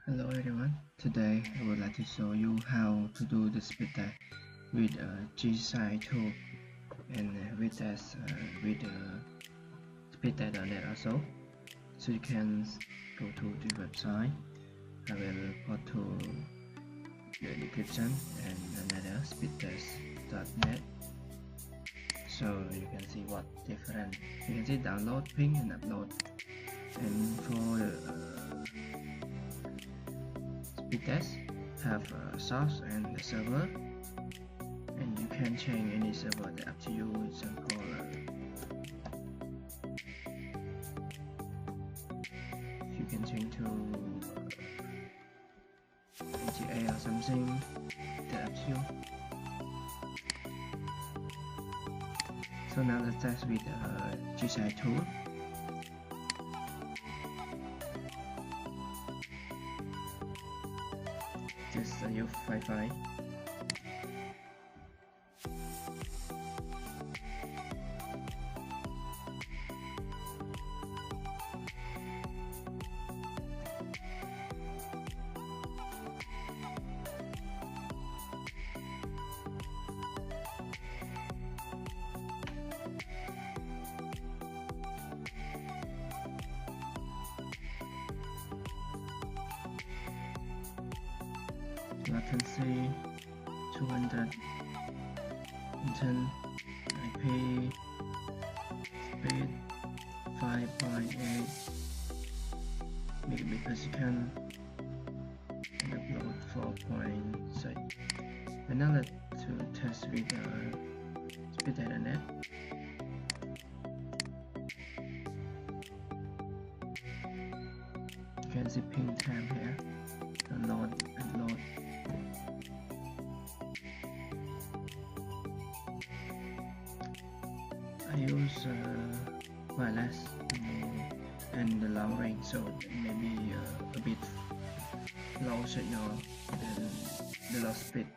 Hello everyone, today I would like to show you how to do the speed test with GSI tool and with speedtest.net also. So you can go to the website. I will go to the description and another speedtest.net. So you can see what different. You can see download, ping and upload. And for the speedtest have a source and the server, and you can change any server that up to you. Example, you can change to ATA or something that up to you. So now let's test with GSI tool. Just use Wi-Fi. Latency 210 IP, speed 5.8 megabit per second, and upload 4.6. And now let's test with speedtest.net. You can see ping time here, download, upload. I use wireless and the long range, so maybe a bit low signal than the low speed.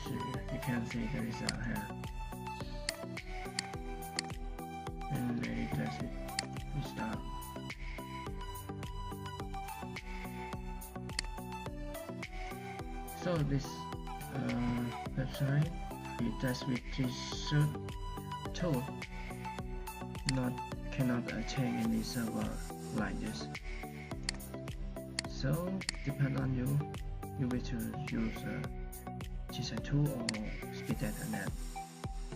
So you can see the result here. And I test it. Start. So this website we test with this tool. Cannot change any server like this. So depend on you. You wish to use GSI tool or speedtest.net.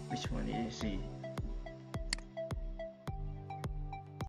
Which one is easy?